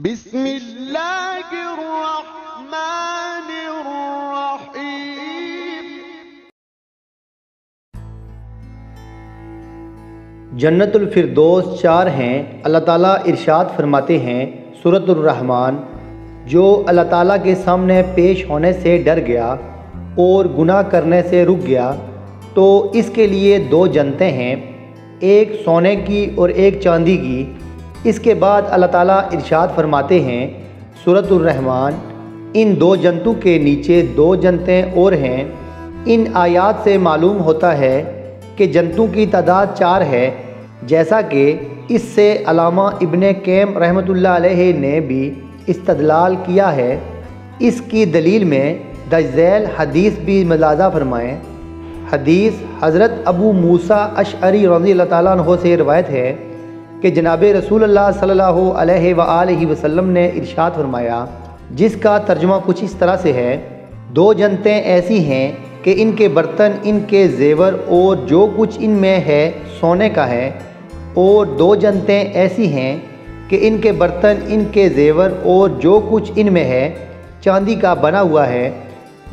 बिस्मिल्लाहिर्रहमानिर्रहीम। जन्नतुल फिरदौस चार हैं। अल्लाह ताला इरशाद फरमाते हैं सूरतुर रहमान, जो अल्लाह ताला के सामने पेश होने से डर गया और गुनाह करने से रुक गया तो इसके लिए दो जन्नतें हैं, एक सोने की और एक चांदी की। इसके बाद अल्लाह ताला इरशाद फरमाते हैं सूरतुर रहमान, इन दो जन्नतों के नीचे दो जन्नतें और हैं। इन आयात से मालूम होता है कि जन्नतों की तादाद चार है, जैसा कि इससे अल्लामा इब्ने क़य्यम रहमतुल्लाह अलैहि ने भी इस्तदलाल किया है। इसकी दलील में दज़ैल हदीस भी मुलाज़ा फरमाएँ। हदीस हज़रत अबू मूसा अशअरी रज़ियल्लाहु ताला अन्हु से रवायत है कि जनाब रसूलुल्लाह सल्लल्लाहु अलैहि वसल्लम ने इरशाद फरमाया, जिसका तर्जुमा कुछ इस तरह से है, दो जन्नतें ऐसी हैं कि इनके बर्तन, इनके जेवर और जो कुछ इनमें है सोने का है, और दो जन्नतें ऐसी हैं कि इनके बर्तन, इनके जेवर और जो कुछ इनमें है चांदी का बना हुआ है।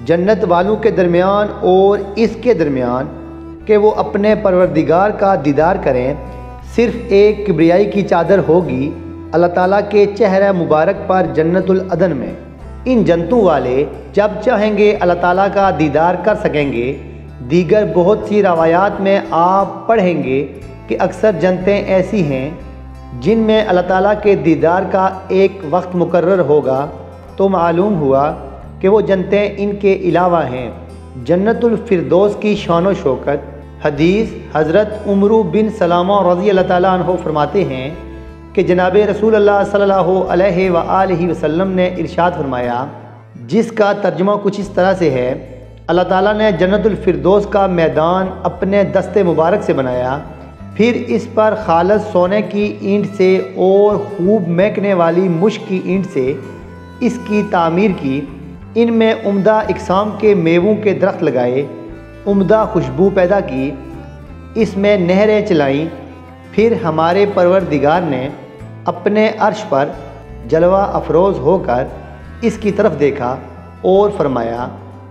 जन्नत वालों के दरमियान और इसके दरमियान कि वो अपने परवरदिगार का दीदार करें सिर्फ़ एक किब्रियाई की चादर होगी अल्लाह ताला के चेहरा मुबारक पर जन्नतुल अदन में। इन जन्नतों वाले जब चाहेंगे अल्लाह ताला का दीदार कर सकेंगे। दीगर बहुत सी रवायात में आप पढ़ेंगे कि अक्सर जन्नतें ऐसी हैं जिनमें अल्लाह ताला के दीदार का एक वक्त मुकर्रर होगा, तो मालूम हुआ कि वो जन्नतें इनके अलावा हैं। जन्नतुल फिरदौस की शान व शौकत। हदीस हज़रत उमरू बिन सलामा रज़ियल्लाहु ताला अन्हु फरमाते हैं कि जनाब रसूलुल्लाह सल्लल्लाहु अलैहि वसल्लम ने इरशाद फरमाया, जिसका तर्जुमा कुछ इस तरह से है, अल्लाह ताला ने जन्नतुल फिरदौस का मैदान अपने दस्ते मुबारक से बनाया, फिर इस पर खालस सोने की ईंट से और खूब महकने वाली मुश्क की ईंट से इसकी तामीर की। इनमें उम्दा इक़साम के मेवों के दरख्त लगाए, उम्दा खुशबू पैदा की, इसमें नहरें चलाईं। फिर हमारे परवरदिगार ने अपने अर्श पर जलवा अफरोज़ होकर इसकी तरफ देखा और फरमाया,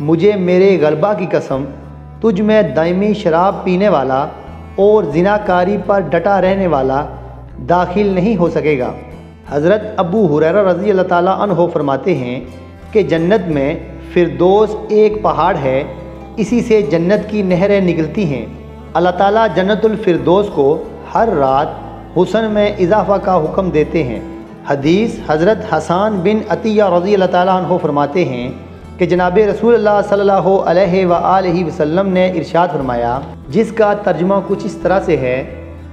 मुझे मेरे गलबा की कसम, तुझ में दायमी शराब पीने वाला और ज़िनाकारी पर डटा रहने वाला दाखिल नहीं हो सकेगा। हज़रत अबू हुरैरा रज़ियल्लाहु ताला अन्हु फरमाते हैं कि जन्नत में फिरदौस एक पहाड़ है, इसी से जन्नत की नहरें निकलती हैं। अल्लाह ताला जन्नतुल फिरदौस को हर रात हुस्न में इजाफ़ा का हुक्म देते हैं। हदीस हज़रत हसन बिन अतिया रज़ियल्लाहु ताला अन्हु फरमाते हैं कि जनाब रसूलुल्लाह सल्लल्लाहु अलैहि वसल्लम ने इरशाद फरमाया, जिसका तर्जुमा कुछ इस तरह से है,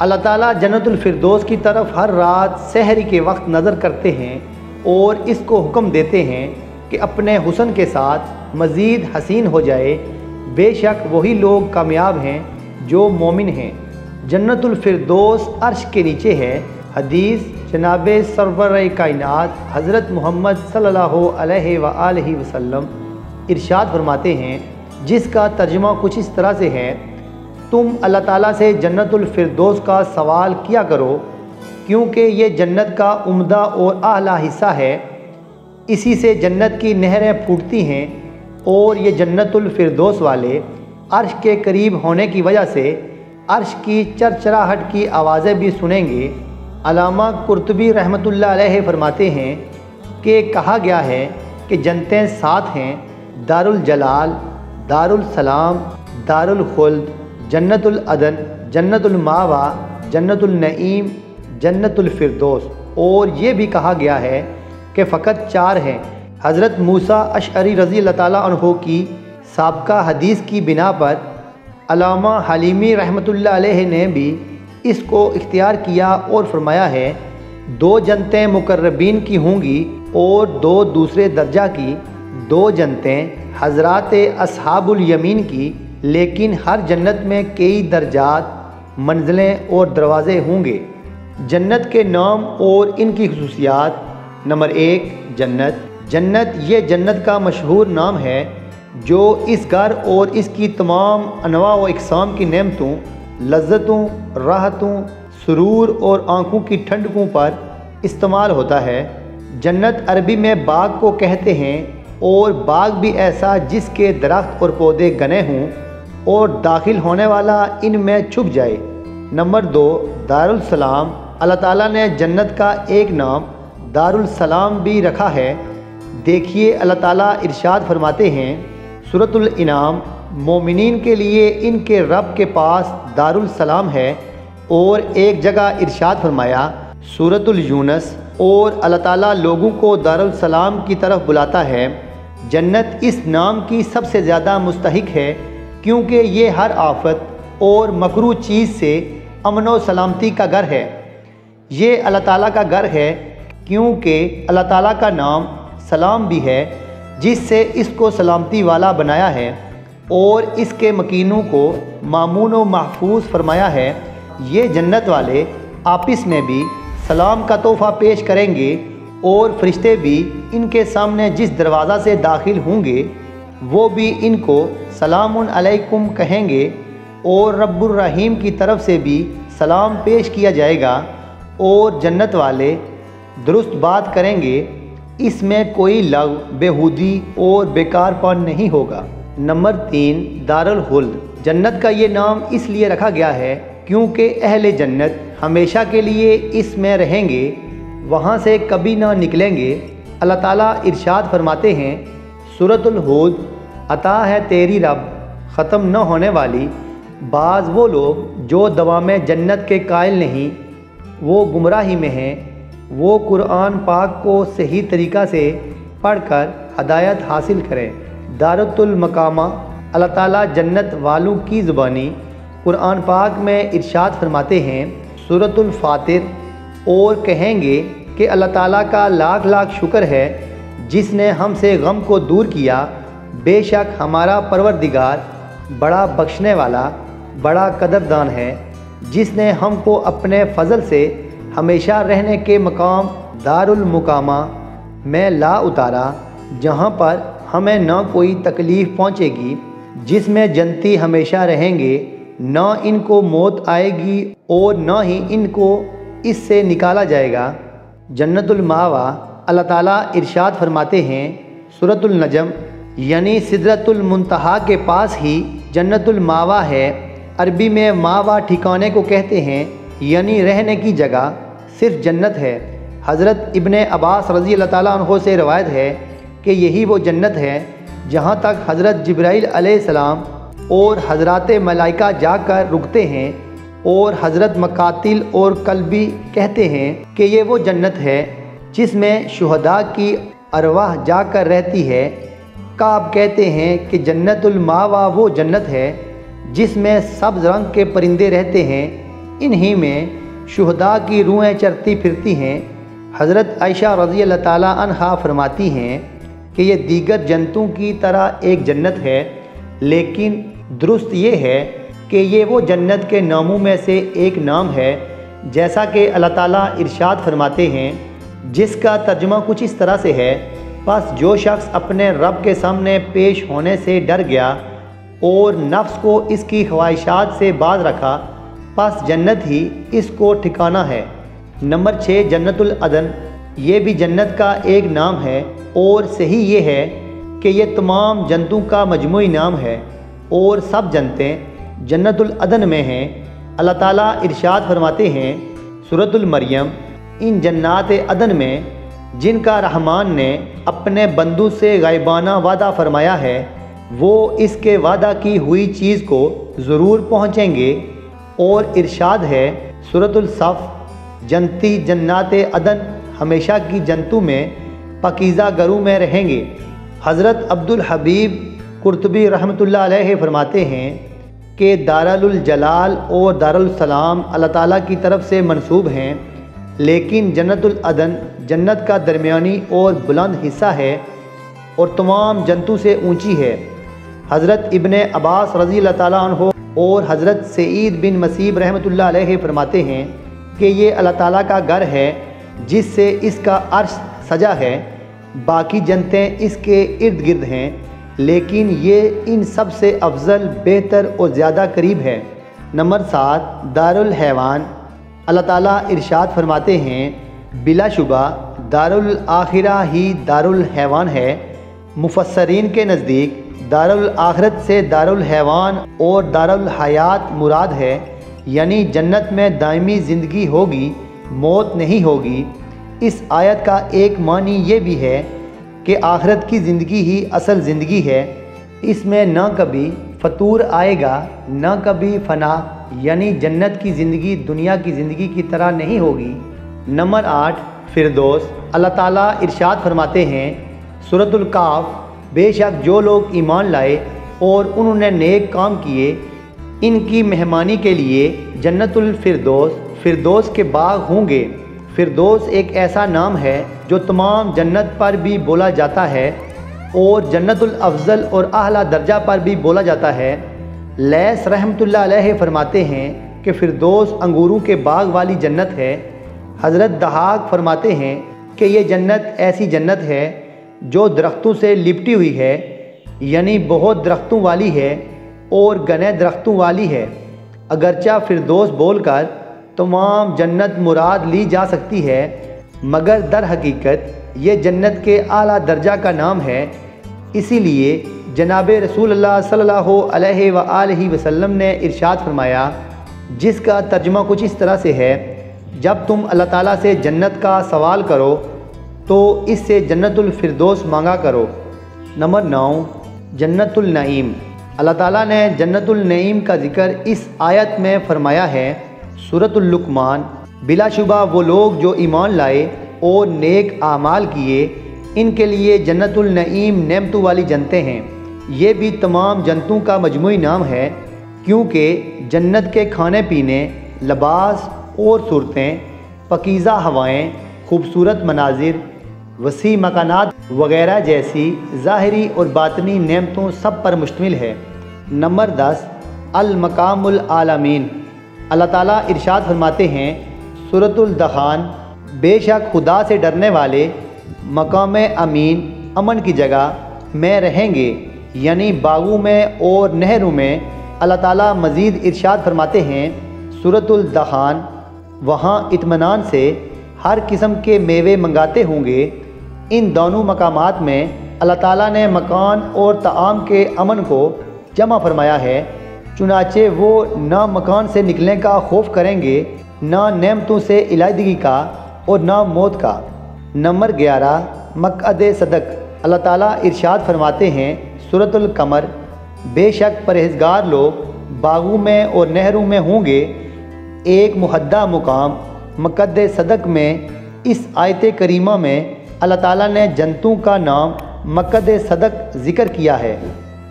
अल्लाह ताला जन्नतुल फिरदौस की तरफ हर रात सहरी के वक्त नज़र करते हैं और इसको हुक्म देते हैं कि अपने हुस्न के साथ मज़ीद हसीन हो जाए। बेशक वही लोग कामयाब हैं जो मोमिन हैं। जन्नतुल फिरदौस अर्श के नीचे है। हदीस जनाब सरवर कायनात हज़रत मोहम्मद सल्लल्लाहु अलैहि वसल्लम इरशाद फरमाते हैं, जिसका तर्जुमा कुछ इस तरह से है, तुम अल्लाह ताला से जन्नतुल फिरदौस का सवाल किया करो, क्योंकि ये जन्नत का उम्दा और आला हिस्सा है। इसी से जन्नत की नहरें फूटती हैं और ये जन्नतुल फिरदौस वाले अर्श के करीब होने की वजह से अर्श की चरचराहट की आवाज़ें भी सुनेंगे। अल्लामा कुर्तुबी रहमतुल्लाह अलैहि फरमाते हैं कि कहा गया है कि जन्नतें सात हैं, दारुल जलाल, दारुल सलाम, दारुल खुल्द, जन्नतुल अदन, जन्नतुल मावा, जन्नतुल नईम, जन्नतुल फिरदौस। और ये भी कहा गया है कि फ़कत चार हैं। हज़रत मूसा अशअरी रज़ियल्लाहु ताला अन्हु की साबका हदीस की बिना पर अल्लामा हलीमी रहमतुल्लाह अलैहि ने भी इसको इख्तियार किया और फरमाया है, दो जन्नतें मुकर्रबीन की होंगी और दो दूसरे दर्जा की, दो जन्नतें हज़रात अस्हाबुल यमीन की, लेकिन हर जन्नत में कई दर्जात, मंजिलें और दरवाज़े होंगे। जन्नत के नाम और इनकी खुसूसियात। नंबर 1, जन्नत। जन्नत ये जन्नत का मशहूर नाम है जो इस घर और इसकी तमाम अनवा व इक़साम की नेमतों, लज्जतों, राहतों, सुरूर और आँखों की ठंडकों पर इस्तेमाल होता है। जन्नत अरबी में बाग को कहते हैं और बाग भी ऐसा जिसके दरख्त और पौधे घने हों और दाखिल होने वाला इनमें छुप जाए। नंबर 2, दारुल सलाम। अल्लाह ताला ने जन्नत का एक नाम दारुल सलाम भी रखा है। देखिए अल्लाह ताला इरशाद फरमाते हैं सूरतुल इनाम, मोमिनीन के लिए इनके रब के पास दारुल सलाम है। और एक जगह इरशाद फरमाया सूरतुल यूनस, और अल्लाह ताला लोगों को दारुल सलाम की तरफ बुलाता है। जन्नत इस नाम की सबसे ज़्यादा मुस्तहिक है क्योंकि ये हर आफत और मकरूह चीज़ से अमन व सलामती का घर है। ये अल्लाह ताला का घर है क्योंकि अल्लाह ताला का नाम सलाम भी है, जिससे इसको सलामती वाला बनाया है और इसके मकीनों को मामून व महफूज फरमाया है। ये जन्नत वाले आपस में भी सलाम का तोहफ़ा पेश करेंगे और फरिश्ते भी इनके सामने जिस दरवाज़ा से दाखिल होंगे वो भी इनको सलामुन अलैकुम कहेंगे और रब्बुर रहीम की तरफ से भी सलाम पेश किया जाएगा। और जन्नत वाले दुरुस्त बात करेंगे, इसमें कोई लग, बेहूदी और बेकारपन नहीं होगा। नंबर 3, दारुल हुल्द। जन्नत का ये नाम इसलिए रखा गया है क्योंकि अहले जन्नत हमेशा के लिए इसमें रहेंगे, वहाँ से कभी ना निकलेंगे। अल्लाह ताला इरशाद फरमाते हैं सूरतुल हूद, अता है तेरी रब ख़त्म न होने वाली। बाज़ वो लोग जो दवामे जन्नत के कायल नहीं, वो गुमराही में हैं। वो कुरान पाक को सही तरीक़ा से पढ़कर हदायत हासिल करें। दारुल मकामा। अल्लाह ताला जन्नत वालों की ज़ुबानी कुरान पाक में इरशाद फरमाते हैं सूरतुल फातिर, और कहेंगे कि अल्लाह ताला का लाख लाख शुक्र है जिसने हमसे गम को दूर किया। बेशक हमारा परवरदिगार बड़ा बख्शने वाला, बड़ा कदरदान है, जिसने हमको अपने फ़ज़ल से हमेशा रहने के मकाम दारुल मुकामा में ला उतारा, जहाँ पर हमें न कोई तकलीफ़ पहुँचेगी, जिसमें जन्नती हमेशा रहेंगे, न इनको मौत आएगी और न ही इनको इससे निकाला जाएगा। जन्नतुल मावा। अल्लाह ताला इरशाद फरमाते हैं सूरतुल नजम, यानी सिदरतुल मुंतहा के पास ही जन्नतुल मावा है। अरबी में मावा ठिकाने को कहते हैं, यानी रहने की जगह सिर्फ जन्नत है। हज़रत इब्ने अब्बास रज़ी अल्लाह ताला अन्हो से रवायत है कि यही वो जन्नत है जहाँ तक हज़रत जिब्राईल अलैहिस्सलाम और हज़रात मलाइका जाकर रुकते हैं। और हज़रत मकातिल और कल्बी कहते हैं कि ये वो जन्नत है जिसमें शुहदा की अरवाह जाकर रहती है। काब कहते हैं कि जन्नतुल मावा वो जन्नत है जिसमें सब्ज़ रंग के परिंदे रहते हैं, इन्हीं में शुहदा की रूहें चरती फिरती हैं। हज़रत आयशा रज़ी अल्लाह ताला अन्हा फरमाती हैं कि ये दीगर जन्नतों की तरह एक जन्नत है, लेकिन दुरुस्त ये है कि ये वो जन्नत के नामों में से एक नाम है, जैसा कि अल्लाह ताला इरशाद फरमाते हैं, जिसका तर्जुमा कुछ इस तरह से है, बस जो शख्स अपने रब के सामने पेश होने से डर गया और नफ्स को इसकी ख्वाहिशात से बाज रखा, बस जन्नत ही इसको ठिकाना है। नंबर 6, जन्नतुल अदन। ये भी जन्नत का एक नाम है और सही ये है कि ये तमाम जन्नतों का मजमूई नाम है और सब जन्नतें जन्नतुल अदन में हैं। अल्लाह ताला इरशाद फरमाते हैं सूरतुल मरियम, इन जन्नात अदन में जिनका रहमान ने अपने बंदू से गायबाना वादा फरमाया है, वो इसके वादा की हुई चीज़ को ज़रूर पहुँचेंगे। और इरशाद है सूरतुल सफ़, जन्नती जन्नात अदन हमेशा की जन्नतों में पकीज़ा घरों में रहेंगे। हज़रत अब्दुल हबीब कुर्तुबी रहमतुल्लाह अलैहि फरमाते हैं कि दारुल जलाल और दारुल सलाम अल्लाह ताला की तरफ से मंसूब हैं, लेकिन जन्नतुल अदन जन्नत का दरमियानी और बुलंद हिस्सा है और तमाम जन्नतों से ऊंची है। हज़रत इब्ने अब्बास रज़ी अल्लाह ताला अन्हो और हज़रत सईद बिन मसीब रहमतुल्लाह अलैहि फरमाते हैं कि ये अल्लाह ताला का घर है जिससे इसका अर्श सजा है। बाकी जन्नतें इसके इर्द गिर्द हैं, लेकिन ये इन सब से अफजल, बेहतर और ज़्यादा करीब है। नंबर 7, दारुल हैवान। अल्लाह ताला इरशाद फरमाते हैं बिलाशुबा दारुल आखिरा ही दारुल हैवान है। मुफस्सरीन के नज़दीक दारुल आखिरत से दारुल हैवान और दारुल हयात मुराद है, यानी जन्नत में दायमी ज़िंदगी होगी, मौत नहीं होगी। इस आयत का एक मानी ये भी है कि आखिरत की ज़िंदगी ही असल ज़िंदगी है। इसमें न कभी फतूर आएगा न कभी फ़ना, यानी जन्नत की ज़िंदगी दुनिया की ज़िंदगी की तरह नहीं होगी। नंबर 8 फिरदौस। अल्लाह ताला इरशाद फरमाते हैं सूरतुल काफ, बेशक जो लोग ईमान लाए और उन्होंने नेक काम किए, इनकी मेहमानी के लिए जन्नतुल फिरदौस, फिरदौस के बाग होंगे। फिरदौस एक ऐसा नाम है जो तमाम जन्नत पर भी बोला जाता है और जन्नतुल अफजल और आला दर्जा पर भी बोला जाता है। लैस रहमतुल्लाह अलैहि फरमाते हैं कि फिरदौस अंगूरों के बाग वाली जन्नत है। हज़रत दहाक फरमाते हैं कि ये जन्नत ऐसी जन्नत है जो दरख्तों से लिपटी हुई है, यानी बहुत दरख्तों वाली है और घने दरख्तों वाली है। अगरचा फिरदौस बोलकर तमाम जन्नत मुराद ली जा सकती है, मगर दर हकीकत ये जन्नत के आला दर्जा का नाम है। इसीलिए जनाब रसूलुल्लाह सल्लल्लाहु अलैहि वआलिहि वसल्लम ने इरशाद फरमाया, जिसका तर्जुमा कुछ इस तरह से है, जब तुम अल्लाह ताला से जन्नत का सवाल करो तो इससे जन्नतुल फिरदौस मांगा करो। नंबर 9 जन्नतुल नईम। अल्लाह ताला ने जन्नतुल नईम का ज़िक्र इस आयत में फ़रमाया है सूरतुल लुक़मान। बिलाशुबा वो लोग जो ईमान लाए और नेक आमाल किए, इनके लिए जन्नतुल नईम नेमतों वाली जन्नतें हैं। ये भी तमाम जन्नतों का मजमूई नाम है, क्योंकि जन्नत के खाने पीने, लिबास और सूरतें, पकीज़ा हवाएँ, खूबसूरत मनाजिर, वसी मकानात वगैरह जैसी ज़ाहिरी और बातनी नेमतों सब पर मुश्तमिल है। नंबर 10 अल मकामुल आलमीन। अल्लाह ताला इरशाद फरमाते हैं सूरतुल दखान, बेशक खुदा से डरने वाले मकाम अमीन, अमन की जगह में रहेंगे, यानी बागों में और नहरों में। अल्लाह ताला मज़ीद इरशाद फरमाते हैं सूरतुल दखान, वहाँ इत्मीनान से हर किस्म के मेवे मंगाते होंगे। इन दोनों मकामात में अल्लाह ताला ने मकान और ताआम के अमन को जमा फरमाया है। चुनाचे वो ना मकान से निकलने का खौफ करेंगे, ना नेमतों से इलादगी का और ना मौत का। नंबर 11 मक़अद सदक। अल्लाह ताला इरशाद फरमाते हैं सूरतुल कमर, बेशक परहेज़गार लोग बागों में और नहरों में होंगे। एक मुहद्दा मुकाम मक़अद सदक में इस आयत करीमा में अल्लाह ताला ने जन्नतों का नाम मक़अद सदक ज़िक्र किया है।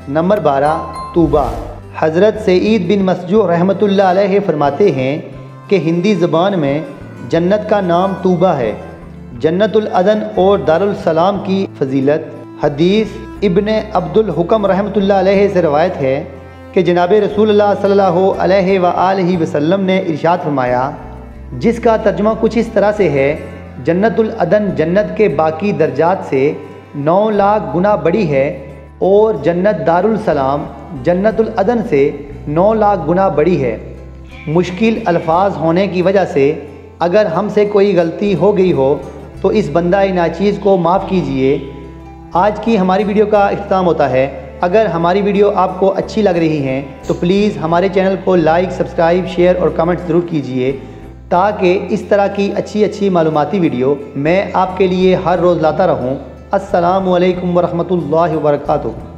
नंबर 12 तूबा। हज़रत सईद बिन मसजूह रहमतुल्लाह अलैहि फरमाते हैं कि हिंदी ज़बान में जन्नत का नाम तूबा है। जन्नतुल अदन और दारुल सलाम की फजीलत हदीस इब्ने अब्दुल हुकम रहमतुल्लाह अलैहि से रवायत है कि जनाब रसूलुल्लाह सल्लल्लाहु अलैहि वआलिहि वसल्लम ने इरशाद फरमाया, जिसका तर्जुमा कुछ इस तरह से है, जन्नतुल अदन जन्नत के बाकी दर्जात से 9 लाख गुना बड़ी है और जन्नत दारुल सलाम जन्नतुल अदन से 9 लाख गुना बड़ी है। मुश्किल अल्फाज होने की वजह से अगर हमसे कोई गलती हो गई हो तो इस बंदा नाचीज़ को माफ़ कीजिए। आज की हमारी वीडियो का इख्तिताम होता है। अगर हमारी वीडियो आपको अच्छी लग रही हैं तो प्लीज़ हमारे चैनल को लाइक, सब्सक्राइब, शेयर और कमेंट ज़रूर कीजिए, ताकि इस तरह की अच्छी मालूमाती वीडियो मैं आपके लिए हर रोज़ लाता रहूँ। अस्सलामु अलैकुम वरहमतुल्लाहि वबरकातुहू।